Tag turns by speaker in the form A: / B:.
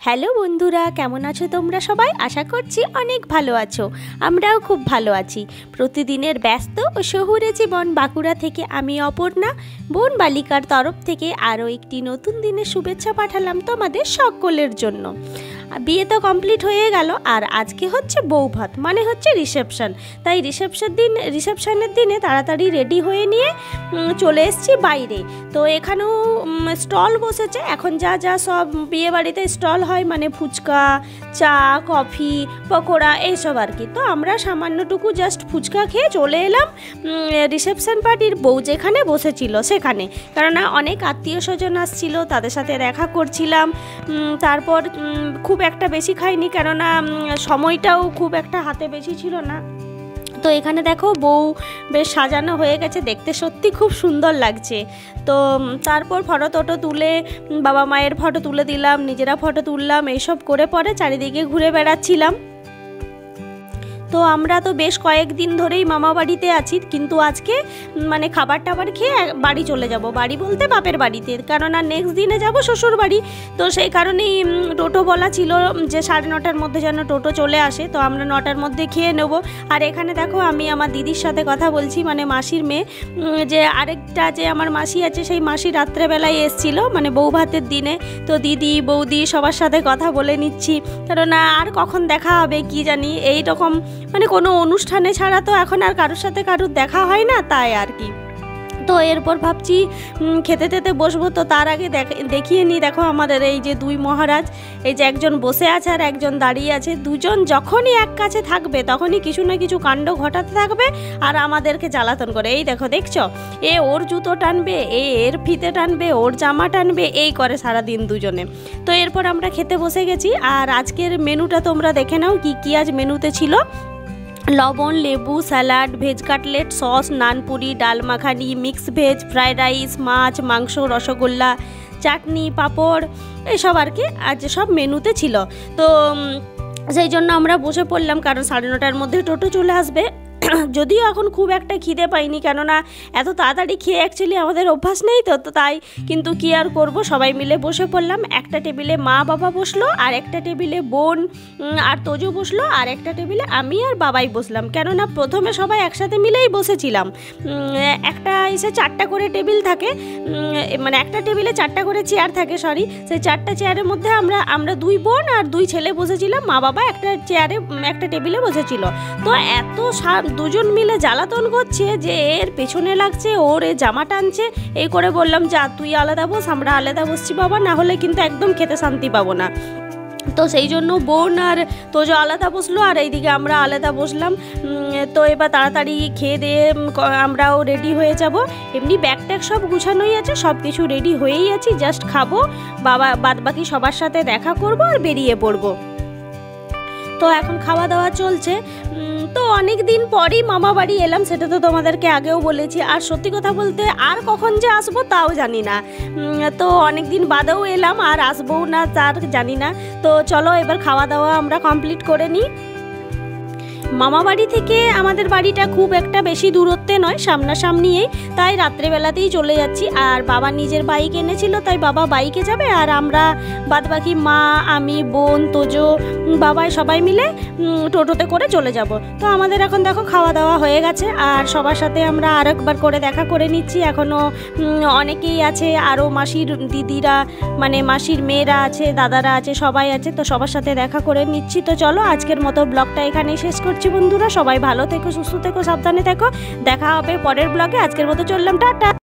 A: Hello বন্ধুরা, কেমন আছো তোমরা সবাই? আশা করছি অনেক ভালো আছো। আমরাও খুব ভালো আছি। প্রতিদিনের ব্যস্ত ও শহুরে জীবন বাঁকুড়া থেকে আমি অপর্ণা বোন বালিকার তরফ থেকে আরও একটি নতুন দিনের শুভেচ্ছা পাঠালাম তোমাদের সকলের জন্য। বিয়ে তো কমপ্লিট হয়ে গেল, আর আজকে হচ্ছে বৌভাত, মানে হচ্ছে রিসেপশন। তাই রিসেপশনের দিনে তাড়াতাড়ি রেডি হয়ে নিয়ে চলে এসেছি বাইরে। তো এখানেও স্টল বসেছে। এখন যা যা সব বিয়ে বাড়িতে স্টল হয়, মানে ফুচকা, চা, কফি, পকোড়া এইসব আর কি। তো আমরা সামান্যটুকু জাস্ট ফুচকা খেয়ে চলে এলাম রিসেপশন পার্টির বউ যেখানে বসেছিল সেখানে, কেননা অনেক আত্মীয় স্বজন আসছিল, তাদের সাথে দেখা করছিলাম। তারপর খুব একটা বেশি খাইনি, কেননা সময়টাও খুব একটা হাতে বেশি ছিল না। তো এখানে দেখো বউ বেশ সাজানো হয়ে গেছে, দেখতে সত্যি খুব সুন্দর লাগছে। তো তারপর ফটো তুলে বাবা মায়ের ফটো তুলে দিলাম, নিজেরা ফটো তুললাম, এইসব করে পরে চারিদিকে ঘুরে বেড়াচ্ছিলাম। তো আমরা তো বেশ কয়েকদিন ধরেই মামা বাড়িতে আছি, কিন্তু আজকে মানে খাবার টাবার খেয়ে বাড়ি চলে যাব। বাড়ি বলতে বাপের বাড়িতে, কেননা নেক্সট দিনে যাব শ্বশুর বাড়ি। তো সেই কারণেই টোটো বলা ছিল যে 9:30-র মধ্যে যেন টোটো চলে আসে। তো আমরা 9টার মধ্যে খেয়ে নেব। আর এখানে দেখো আমি আমার দিদির সাথে কথা বলছি, মানে মাসির মেয়ে, যে আরেকটা যে আমার মাসি আছে সেই মাসি রাত্রেবেলায় এসেছিল, মানে বউ ভাতের দিনে। তো দিদি বৌদি সবার সাথে কথা বলে নিচ্ছি, কেননা আর কখন দেখা হবে কি জানি। এই রকম মানে কোনো অনুষ্ঠানে ছাড়া তো এখন আর কারোর সাথে কারোর দেখা হয় না, তাই আর কি। তো এরপর ভাবছি খেতে বসবো। তো তার আগে দেখিয়ে নিই, দেখো আমাদের এই যে দুই মহারাজ, এই যে একজন বসে আছে আর একজন দাঁড়িয়ে আছে। দুজন যখনই এক কাছে থাকবে তখনই কিছু না কিছু কাণ্ড ঘটাতে থাকবে আর আমাদেরকে জ্বালাতন করে। এই দেখো, দেখছো, এ ওর জুতো টানবে, এর ফিতে টানবে, ওর জামা টানবে, এই করে সারাদিন দুজনে। তো এরপর আমরা খেতে বসে গেছি। আর আজকের মেনুটা তোমরা দেখে নাও কি আজ মেনুতে ছিল। লবণ, লেবু, স্যালাড, ভেজ কাটলেট, সস, নানপুরি, dal makhani, mix veg, fried rice, মাছ, মাংস, রসগোল্লা, চাটনি, পাঁপড়, এসব আর কি আজ সব মেনুতে ছিল। তো সেই জন্য আমরা বসে পড়লাম, কারণ 9:30-র মধ্যে টোটো চলে আসবে। যদিও এখন খুব একটা খিদে পাইনি, কেননা এত তাড়াতাড়ি খেয়ে অ্যাকচুয়ালি আমাদের অভ্যাস নেই। তো তাই কিন্তু কি আর করব, সবাই মিলে বসে পড়লাম। একটা টেবিলে মা বাবা বসলো, আর একটা টেবিলে বোন আর তোজো বসলো, আর একটা টেবিলে আমি আর বাবাই বসলাম। কেননা প্রথমে সবাই একসাথে মিলেই বসেছিলাম। একটা এসে 4টা করে টেবিল থাকে, মানে একটা টেবিলে 4টা করে চেয়ার থাকে, সরি। সেই 4টা চেয়ারের মধ্যে আমরা দুই বোন আর দুই ছেলে বসেছিলাম, মা বাবা একটা টেবিলে বসেছিল। তো এত দুজন মিলে জ্বালাতন করছে যে এর পেছনে লাগছে, ওর এ জামা টানছে, এই করে বললাম যা তুই আলাদা বস, আমরা আলাদা বসছি বাবা, না হলে কিন্তু একদম খেতে শান্তি পাবো না। তো সেই জন্য বোন আর তোজো আলাদা বসলো, আর এইদিকে আমরা আলাদা বসলাম। তো এবার তাড়াতাড়ি খেয়ে দিয়ে আমরাও রেডি হয়ে যাব। এমনি ব্যাগ ট্যাগ সব গুছানোই আছে, সব কিছু রেডি হয়েই আছি, জাস্ট খাবো, বাদবাকি সবার সাথে দেখা করব আর বেরিয়ে পড়বো। তো এখন খাওয়া দাওয়া চলছে। তো অনেক দিন পরই মামা বাড়ি এলাম, সেটা তো তোমাদেরকে আগেও বলেছি। আর সত্যি কথা বলতে আর কখন যে আসবো তাও জানি না। তো অনেক দিন বাদেও এলাম, আর আসবো না তার জানি না। তো চলো এবার খাওয়া দাওয়া আমরা কমপ্লিট করে নিই। মামা বাড়ি থেকে আমাদের বাড়িটা খুব একটা বেশি দূরত্বে নয়, সামনাসামনিই, তাই রাত্রেবেলাতেই চলে যাচ্ছি। আর বাবা নিজের বাইক এনেছিল, তাই বাবা বাইকে যাবে, আর আমরা বাদবাকি মা, আমি, বোন, তোজো, বাবাই সবাই মিলে টোটোতে করে চলে যাব। তো আমাদের এখন দেখো খাওয়া দাওয়া হয়ে গেছে, আর সবার সাথে আমরা আরেকবার করে দেখা করে নিচ্ছি। এখনও অনেকেই আছে, আরও মাসির দিদিরা, মানে মাসির মেয়েরা আছে, দাদারা আছে, সবাই আছে। তো সবার সাথে দেখা করে নিচ্ছি। তো চলো আজকের মতো ব্লগটা এখানেই শেষ করছি বন্ধুরা। সবাই ভালো থেকো, সুস্থ থেকো, সাবধানে থেকো। দেখা হবে পরের ব্লগে। আজকের মতো চললাম, টাটা।